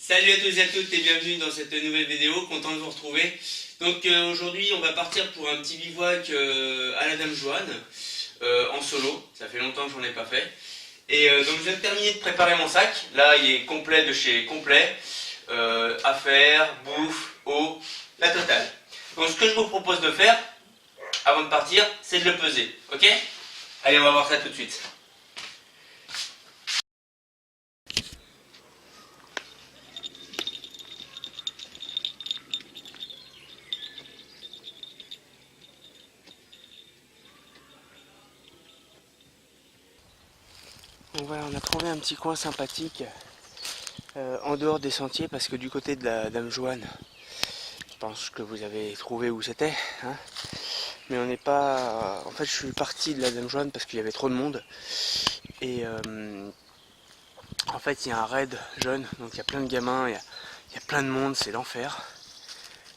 Salut à tous et à toutes et bienvenue dans cette nouvelle vidéo, content de vous retrouver. Donc aujourd'hui on va partir pour un petit bivouac à la Dame Joanne, en solo, ça fait longtemps que j'en ai pas fait. Et donc je viens de terminer de préparer mon sac, là il est complet de chez complet, affaires, bouffe, eau, la totale. Donc ce que je vous propose de faire, avant de partir, c'est de le peser, ok? Allez, on va voir ça tout de suite. Bon voilà, on a trouvé un petit coin sympathique en dehors des sentiers parce que du côté de la Dame Joanne, je pense que vous avez trouvé où c'était, hein, mais on n'est pas... En fait je suis parti de la Dame Joanne parce qu'il y avait trop de monde et en fait il y a un raid jeune, donc il y a plein de gamins, il y a plein de monde, c'est l'enfer.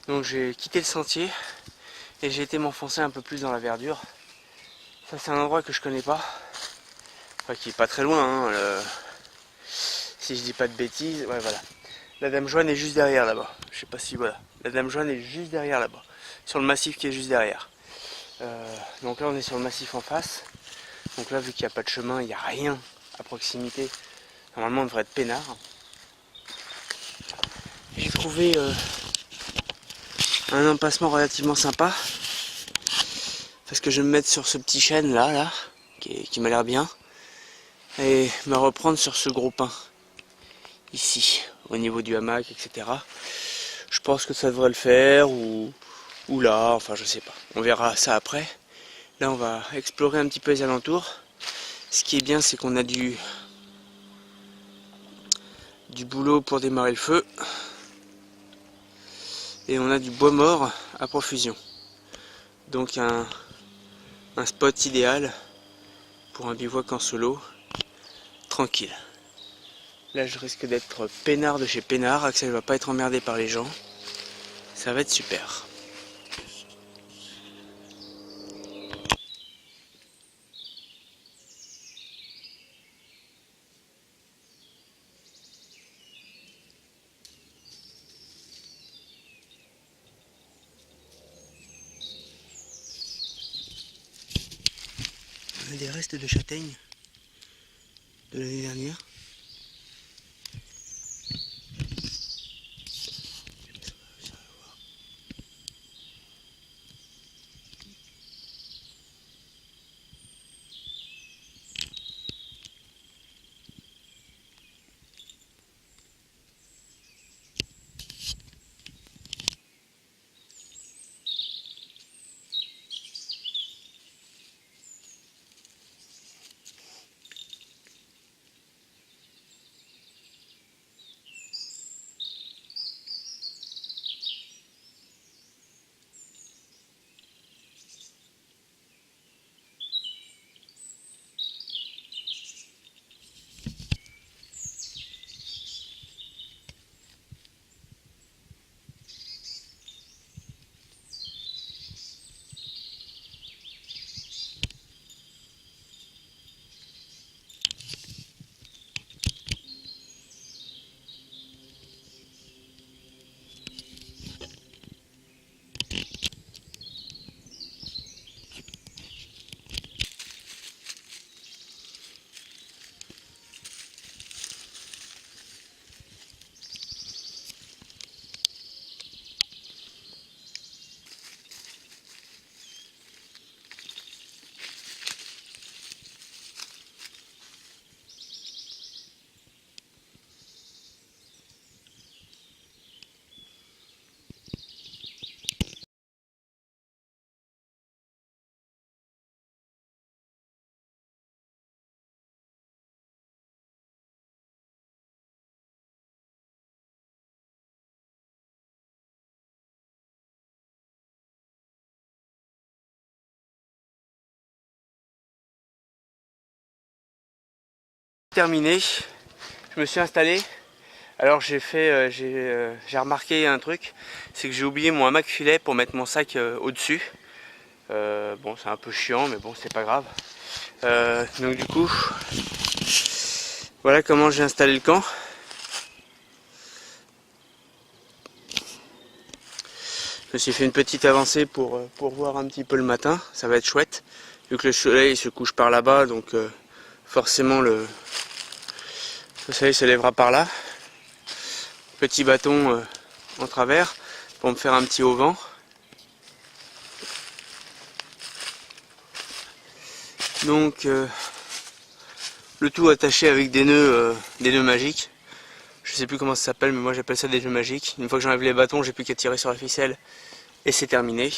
Donc j'ai quitté le sentier et j'ai été m'enfoncer un peu plus dans la verdure. Ça c'est un endroit que je connais pas, enfin qui est pas très loin, hein, si je dis pas de bêtises, ouais voilà. La Dame Joanne est juste derrière là-bas. Je sais pas si voilà. La Dame Joanne est juste derrière là-bas. Sur le massif qui est juste derrière. Donc là on est sur le massif en face. Donc là vu qu'il n'y a pas de chemin, il n'y a rien à proximité. Normalement on devrait être peinard. J'ai trouvé un emplacement relativement sympa. Parce que je vais me mettre sur ce petit chêne là qui m'a l'air bien. Et me reprendre sur ce gros pin. Ici, au niveau du hamac, etc. Je pense que ça devrait le faire ou là, enfin je sais pas. On verra ça après. Là on va explorer un petit peu les alentours. Ce qui est bien c'est qu'on a du boulot pour démarrer le feu. Et on a du bois mort à profusion. Donc un spot idéal pour un bivouac en solo, tranquille. Là je risque d'être peinard de chez peinard, Axel va pas être emmerdé par les gens. Ça va être super. On a des restes de châtaignes de l'année dernière. Terminé, je me suis installé. Alors j'ai remarqué un truc, c'est que j'ai oublié mon hamac filet pour mettre mon sac au-dessus. Bon c'est un peu chiant mais bon c'est pas grave. Donc du coup, voilà comment j'ai installé le camp. Je me suis fait une petite avancée pour voir un petit peu le matin, ça va être chouette. Vu que le soleil se couche par là-bas, donc forcément le soleil se lèvera par là. Petit bâton en travers pour me faire un petit auvent. Donc le tout attaché avec des nœuds magiques. Je sais plus comment ça s'appelle, mais moi j'appelle ça des nœuds magiques. Une fois que j'enlève les bâtons, j'ai plus qu'à tirer sur la ficelle et c'est terminé.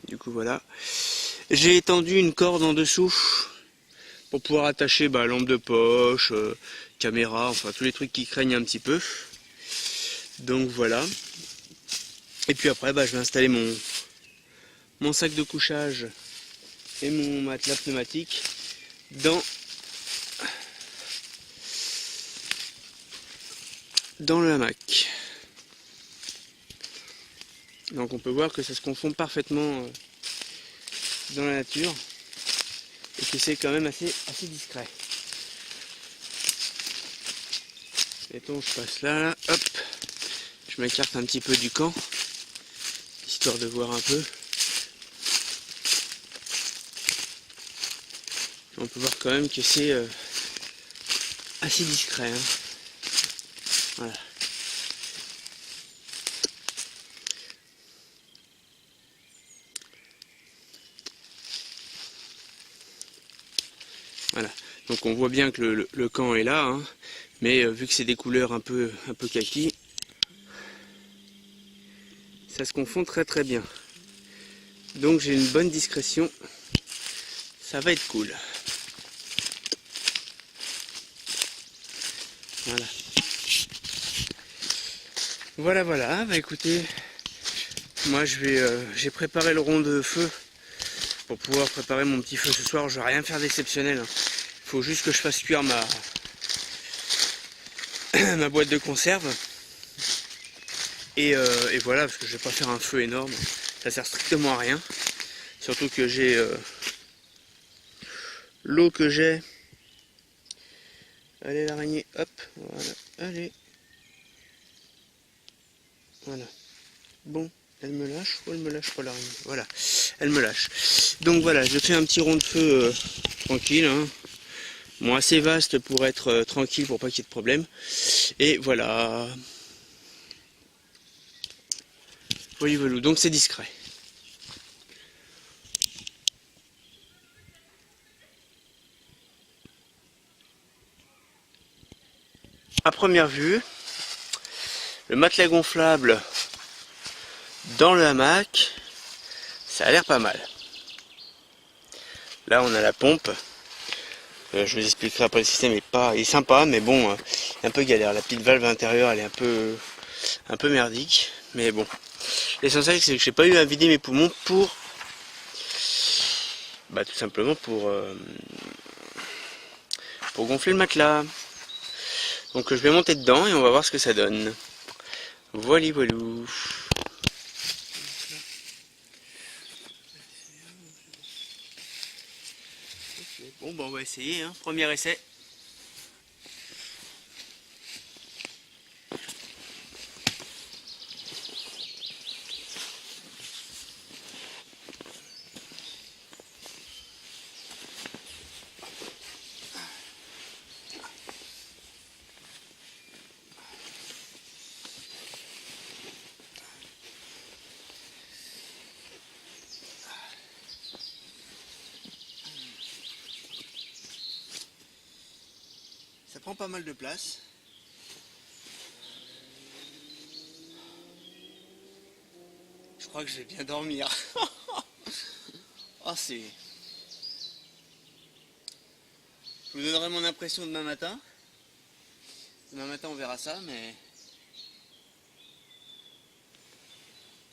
Du coup voilà. J'ai étendu une corde en dessous pour pouvoir attacher lampe de poche, caméra, enfin tous les trucs qui craignent un petit peu. Donc voilà. Et puis après je vais installer mon sac de couchage et mon matelas pneumatique dans le hamac. Donc on peut voir que ça se confond parfaitement dans la nature et que c'est quand même assez discret. Mettons, je passe là, hop, je m'écarte un petit peu du camp, histoire de voir un peu. On peut voir quand même que c'est assez discret. Hein. Voilà. Voilà. Donc on voit bien que le camp est là, hein, mais vu que c'est des couleurs un peu kaki, ça se confond très bien. Donc j'ai une bonne discrétion, ça va être cool. Voilà, bah écoutez, moi j'ai préparé le rond de feu pour pouvoir préparer mon petit feu ce soir. Je vais rien faire d'exceptionnel, hein. Il faut juste que je fasse cuire ma boîte de conserve. Et voilà, parce que je vais pas faire un feu énorme, ça sert strictement à rien. Surtout que j'ai l'eau que j'ai. Allez l'araignée, hop, voilà, allez. Voilà. Bon, elle me lâche ou elle me lâche pas l'araignée? Voilà, elle me lâche. Donc voilà, je fais un petit rond de feu tranquille, hein. Bon, assez vaste pour être tranquille, pour pas qu'il y ait de problème. Et voilà. Voilà, donc c'est discret. À première vue, le matelas gonflable dans le hamac, ça a l'air pas mal. Là on a la pompe. Je vous expliquerai après, le système il est sympa, mais bon, un peu galère. La petite valve intérieure elle est un peu merdique, mais bon. L'essentiel c'est que j'ai pas eu à vider mes poumons pour tout simplement pour gonfler le matelas. Donc je vais monter dedans et on va voir ce que ça donne. Voilou. Bon, on va essayer, hein. Premier essai. Ça prend pas mal de place. Je crois que je vais bien dormir. Oh, c'est... Je vous donnerai mon impression demain matin. Demain matin on verra ça, mais...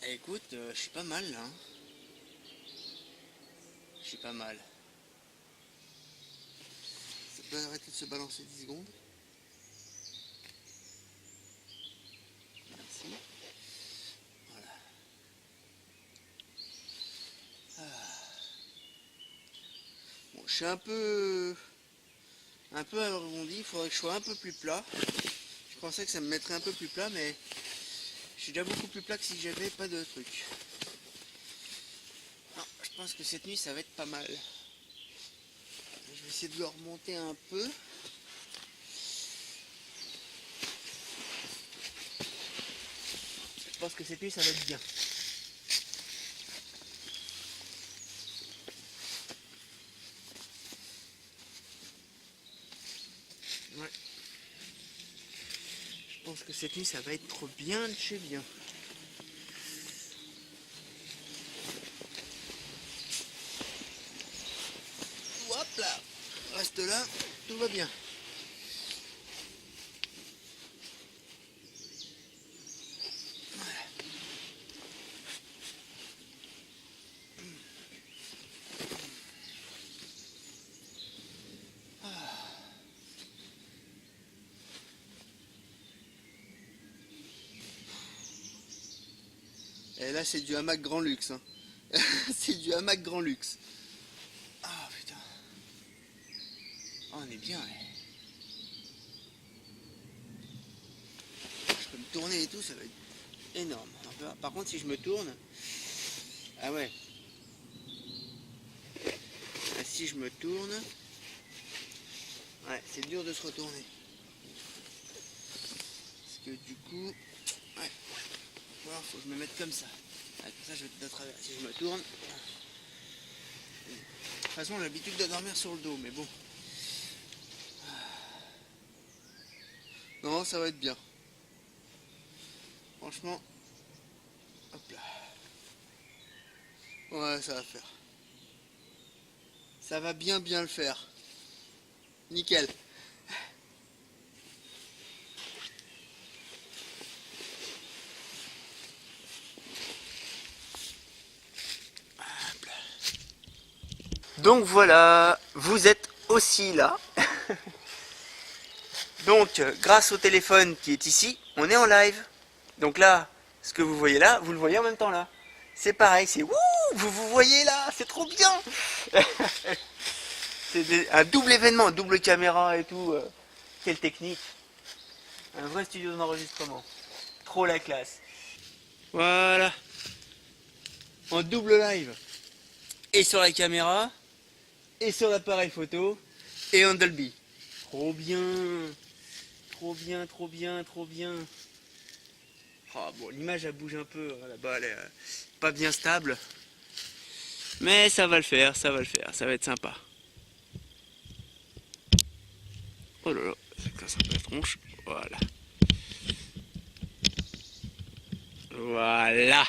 écoute, je suis pas mal là. Hein. Je suis pas mal. Ça peut arrêter de se balancer 10 secondes. Merci. Voilà. Bon, je suis un peu un peu arrondi. Il faudrait que je sois un peu plus plat. Je pensais que ça me mettrait un peu plus plat, mais je suis déjà beaucoup plus plat que si j'avais pas de truc. Non, je pense que cette nuit ça va être pas mal. Je vais essayer de le remonter un peu. Je pense que cette nuit ça va être bien. Ouais. Je pense que cette nuit ça va être trop bien de chez bien. Hop là, reste là, tout va bien. Et là c'est du hamac grand luxe. Hein. C'est du hamac grand luxe. Ah putain. Oh, on est bien. Ouais. Je peux me tourner et tout, ça va être énorme. Par contre si je me tourne. Ah ouais. Ah, si je me tourne. Ouais, c'est dur de se retourner. Parce que du coup. Ouais. Voilà, faut que je me mette comme ça. Ouais, comme ça je vais de travers. Si je me tourne. De toute façon j'ai l'habitude de dormir sur le dos, mais bon. Non, ça va être bien. Franchement. Hop là. Ouais, ça va faire. Ça va bien le faire. Nickel. Donc voilà, vous êtes aussi là. Donc grâce au téléphone qui est ici, on est en live. Donc là, ce que vous voyez là, vous le voyez en même temps là. C'est pareil, c'est wouh, vous voyez là, c'est trop bien. C'est un double événement, double caméra et tout. Quelle technique. Un vrai studio d'enregistrement. Trop la classe. Voilà. En double live. Et sur la caméra. Et sur l'appareil photo. Et en Dolby. Trop bien. Trop bien, trop bien, trop bien. Oh, bon, l'image elle bouge un peu. Là-bas elle est pas bien stable. Mais ça va le faire, ça va le faire. Ça va être sympa. Oh là là, ça casse un peu la tronche. Voilà. Voilà.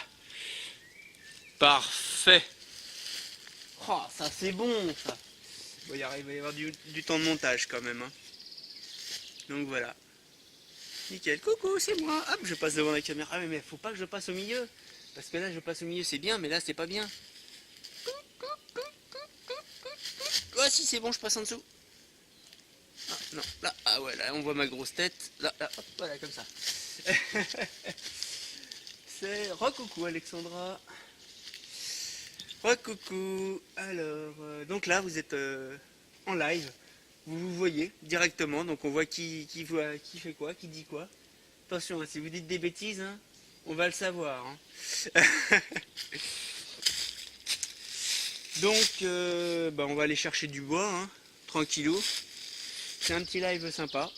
Parfait. Oh, ça c'est bon ça. Bon, il va y avoir du temps de montage quand même. Hein. Donc voilà. Nickel. Coucou, c'est moi. Hop, je passe devant la caméra. Ah mais faut pas que je passe au milieu. Parce que là je passe au milieu c'est bien, mais là c'est pas bien. Ah si c'est bon, je passe en dessous. Ah non, là, ah ouais, là on voit ma grosse tête. Là, hop, voilà, comme ça. C'est recoucou Alexandra. Recoucou. Alors, donc là vous êtes en live. Vous voyez directement, donc on voit qui fait quoi, qui dit quoi. Attention, hein, si vous dites des bêtises, hein, on va le savoir. Hein. Donc, on va aller chercher du bois, hein, tranquillou. C'est un petit live sympa.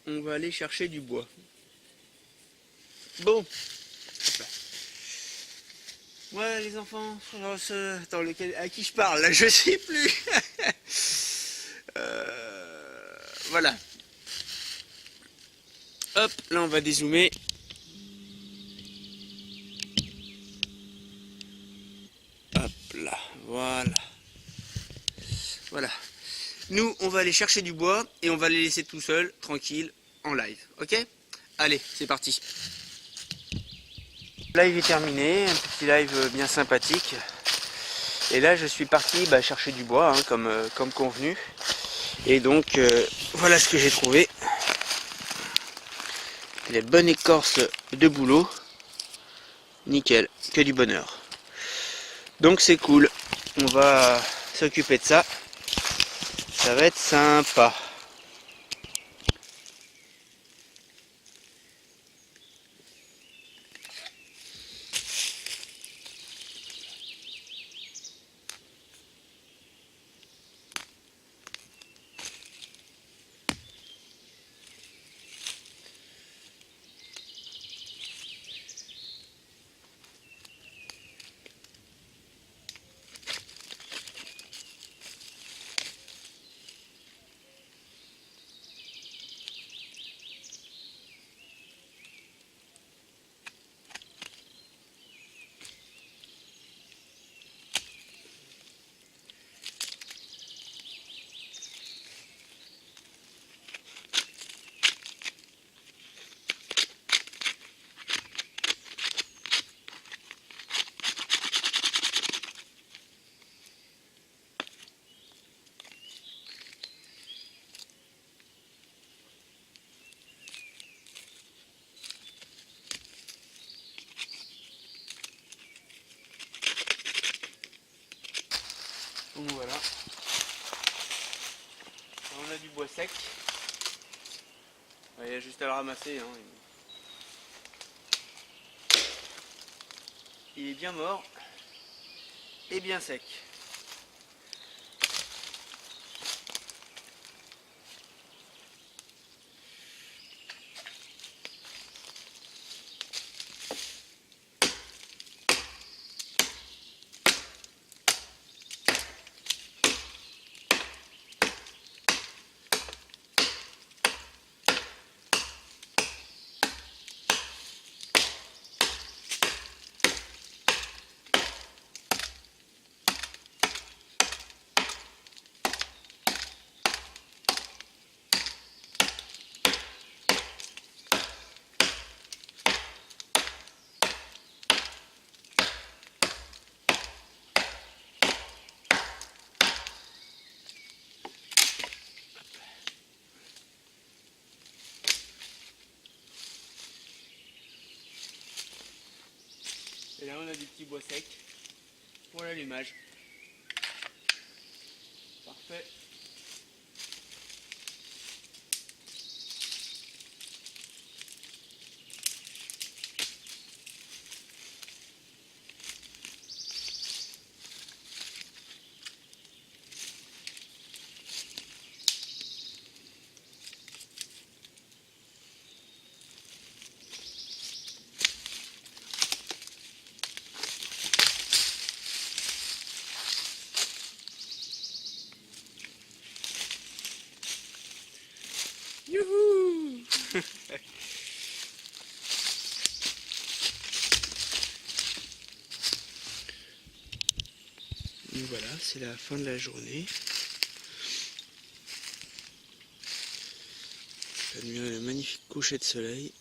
On va aller chercher du bois. Bon. Ouais, les enfants. Attends, à qui je parle là, je sais plus. Voilà. Hop, là on va dézoomer. Hop là, voilà. Voilà. Nous, on va aller chercher du bois et on va les laisser tout seuls, tranquilles, en live. Ok? Allez, c'est parti. Le live est terminé, un petit live bien sympathique. Et là, je suis parti chercher du bois, hein, comme convenu. Et donc, voilà ce que j'ai trouvé. Les bonnes écorces de bouleau. Nickel, que du bonheur. Donc c'est cool. On va s'occuper de ça. Ça va être sympa. Donc voilà. Là, on a du bois sec. Il y a juste à le ramasser. Hein. Il est bien mort et bien sec. Et là on a du petit bois sec pour l'allumage. Parfait. Youhou! Donc voilà, c'est la fin de la journée. Admirez le magnifique coucher de soleil.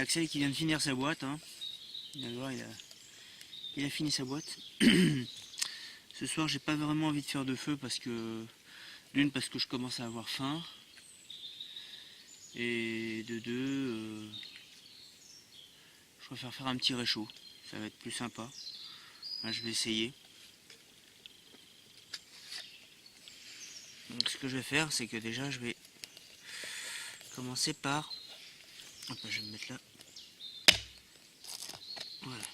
Axel qui vient de finir sa boîte. Hein. Il a fini sa boîte. Ce soir, j'ai pas vraiment envie de faire de feu parce que parce que je commence à avoir faim. Et de deux, je préfère faire un petit réchaud. Ça va être plus sympa. Là, je vais essayer. Donc, ce que je vais faire, c'est que déjà, je vais commencer par... Hop, je vais me mettre là. Voilà.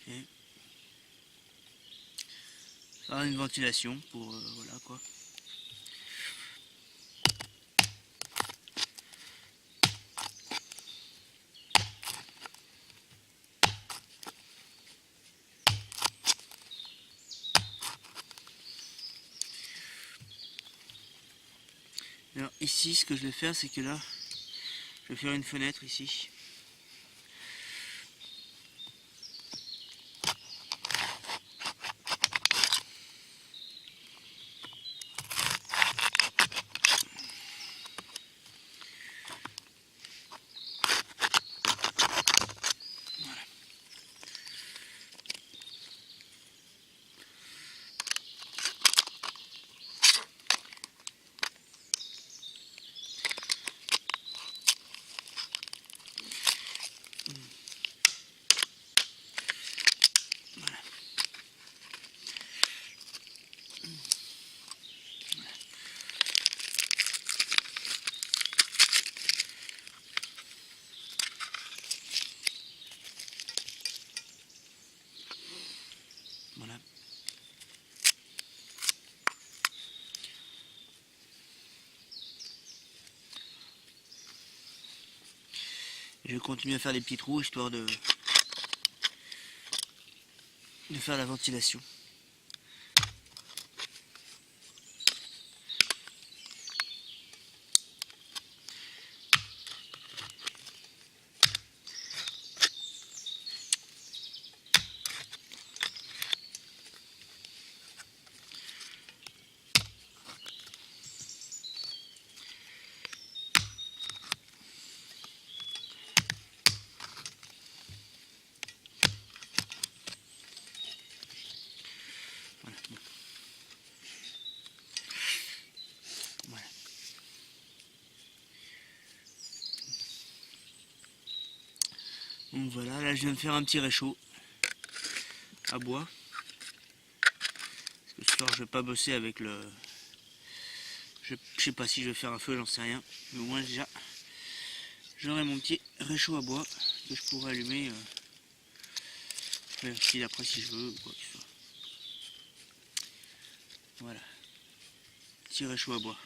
Et ça a une ventilation pour voilà quoi. Alors ici, ce que je vais faire, c'est que là, je vais faire une fenêtre ici. Voilà. Je vais continuer à faire des petits trous histoire de faire la ventilation. Voilà. Donc voilà, là je viens de faire un petit réchaud à bois. Parce que ce soir je vais pas bosser avec le... Je sais pas si je vais faire un feu, j'en sais rien. Mais au moins déjà, j'aurai mon petit réchaud à bois que je pourrais allumer après si je veux ou quoi que ce soit. Voilà. Petit réchaud à bois.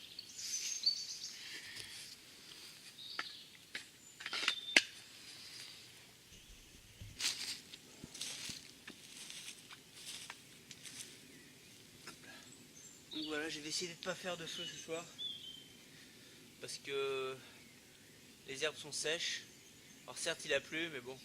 Donc voilà, j'ai décidé de ne pas faire de feu ce soir. Parce que les herbes sont sèches. Alors certes il a plu, mais bon.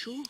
chaud?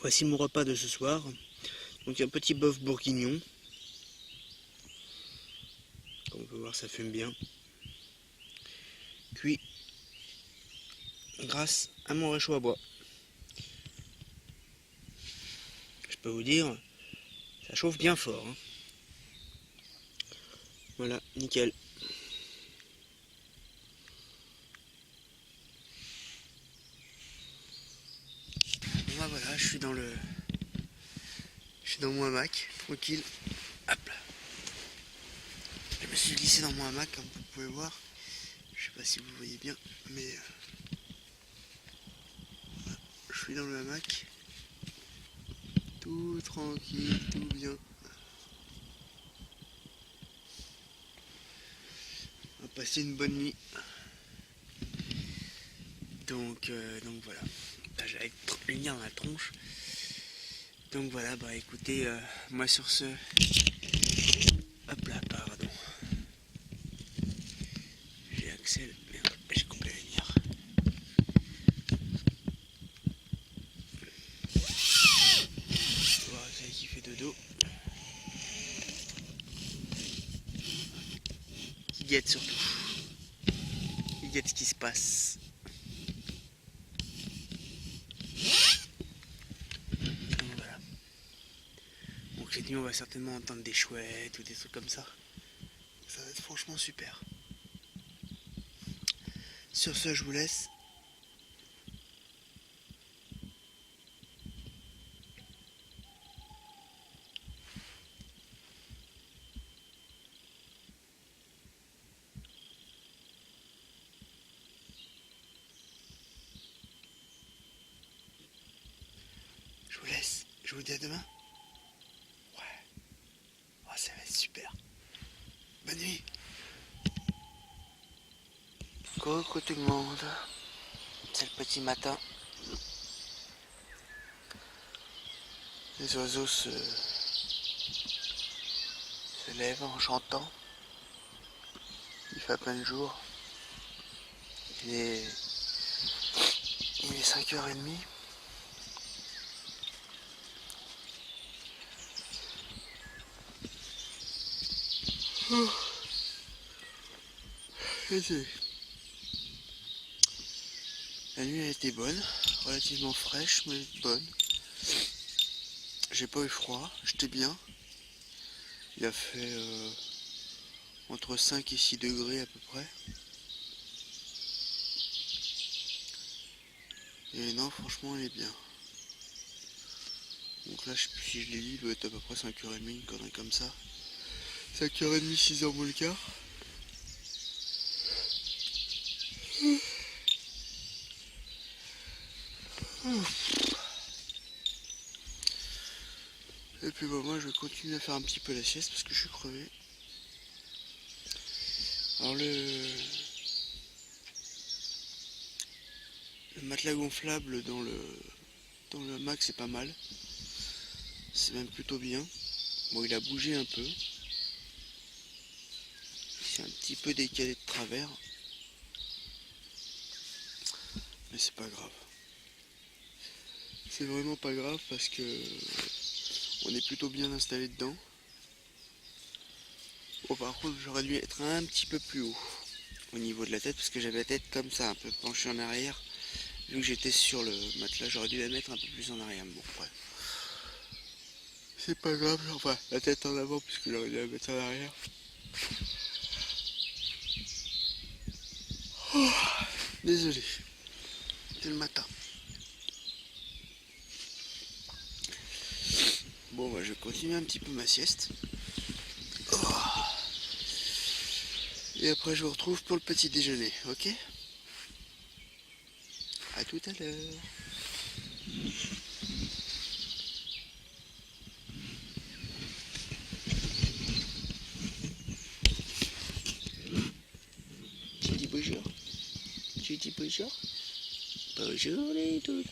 Voici mon repas de ce soir. Donc un petit bœuf bourguignon. Comme on peut voir, ça fume bien. Cuit grâce à mon réchaud à bois. Je peux vous dire, ça chauffe bien fort. Hein. Voilà, nickel. Bon bah voilà, je suis dans mon hamac, tranquille. Hop là. Je me suis glissé dans mon hamac, comme vous pouvez voir. Je sais pas si vous voyez bien, mais voilà. Je suis dans le hamac. Tout tranquille, tout bien. On va passer une bonne nuit. Donc voilà. J'avais le lien dans la tronche. Donc voilà, bah écoutez, moi sur ce... Hop là, pardon. J'ai Axel, merde, j'ai coupé la lumière. Voilà, c'est qui fait dodo. Qui guette surtout. Qui guette ce qui se passe. Donc voilà. Donc cette nuit on va certainement entendre des chouettes ou des trucs comme ça. Ça va être franchement super. Sur ce, je vous laisse. Je vous laisse. Je vous dis à demain. Ouais. Oh, ça va être super. Bonne nuit. Coucou tout le monde. C'est le petit matin. Les oiseaux se lèvent en chantant. Il fait à plein de jour. Il est Il est 5h30. La nuit a été bonne, relativement fraîche mais bonne. J'ai pas eu froid, j'étais bien. Il a fait entre 5 et 6 degrés à peu près. Et non, franchement, il est bien. Donc là, je sais plus si je l'ai dit, il doit être à peu près 5h30, une connerie comme ça. 5h30, 6h moins le quart. Et puis bah, moi, je vais continuer à faire un petit peu la sieste parce que je suis crevé. Alors le matelas gonflable dans le hamac, c'est pas mal. C'est même plutôt bien. Bon, il a bougé un peu. C'est un petit peu décalé de travers. Mais c'est pas grave. C'est vraiment pas grave parce que on est plutôt bien installé dedans. Bon, par contre, j'aurais dû être un petit peu plus haut au niveau de la tête parce que j'avais la tête comme ça, un peu penchée en arrière. Vu que j'étais sur le matelas, j'aurais dû la mettre un peu plus en arrière. Bon, ouais. C'est pas grave, enfin, la tête en avant puisque j'aurais dû la mettre en arrière. Oh, désolé, c'est le matin. Bon, bah, je vais continuer un petit peu ma sieste. Oh. Et après, je vous retrouve pour le petit déjeuner, ok? À tout à l'heure. Tu dis bonjour? Tu dis bonjour? Bonjour les tous.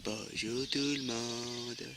Bonjour tout le monde.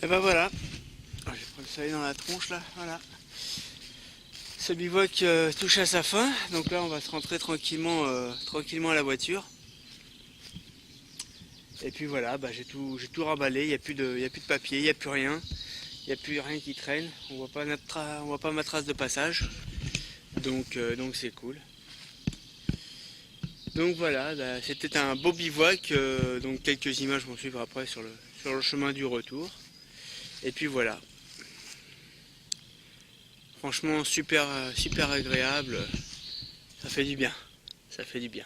Et ben voilà. Je vais prendre soleil dans la tronche là, voilà. Ce bivouac touche à sa fin, donc là on va se rentrer tranquillement, tranquillement à la voiture. Et puis voilà, bah, j'ai tout remballé, il n'y a plus de papier, il n'y a plus rien. Il n'y a plus rien qui traîne, on voit pas ma trace de passage. Donc c'est cool. Donc voilà, bah, c'était un beau bivouac, donc quelques images vont suivre après sur le chemin du retour. Et puis voilà. Franchement super agréable, ça fait du bien. Ça fait du bien.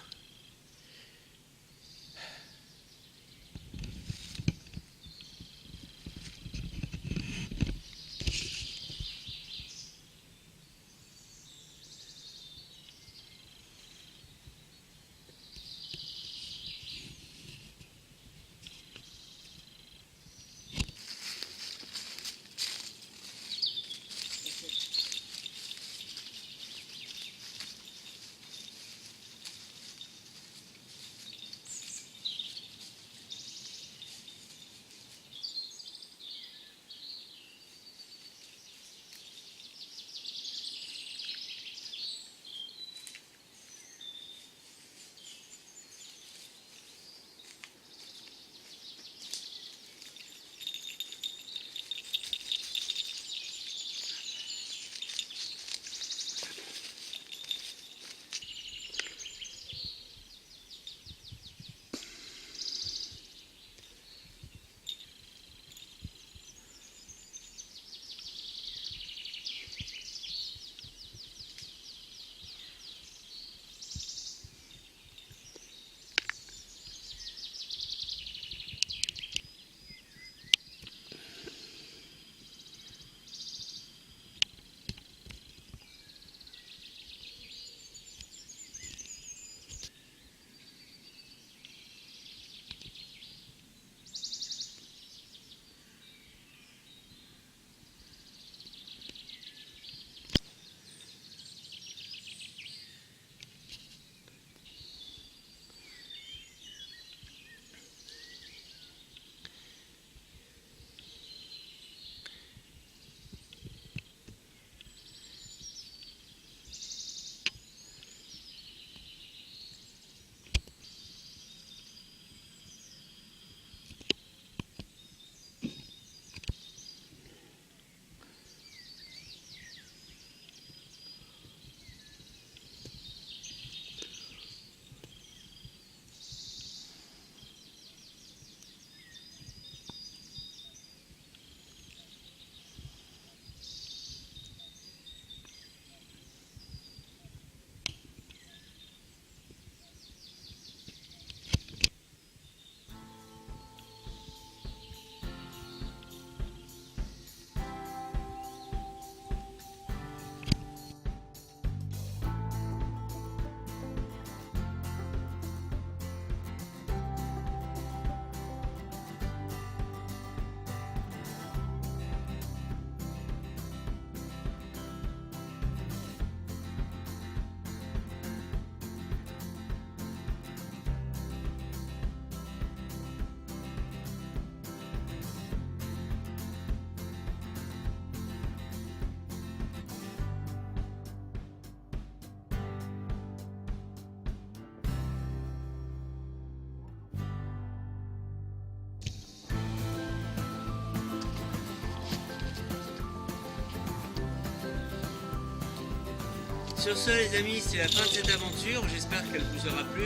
Sur ce les amis, c'est la fin de cette aventure, j'espère qu'elle vous aura plu.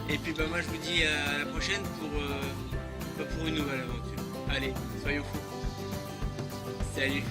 Et puis bah moi je vous dis à la prochaine pour une nouvelle aventure. Allez, soyons fous. Salut.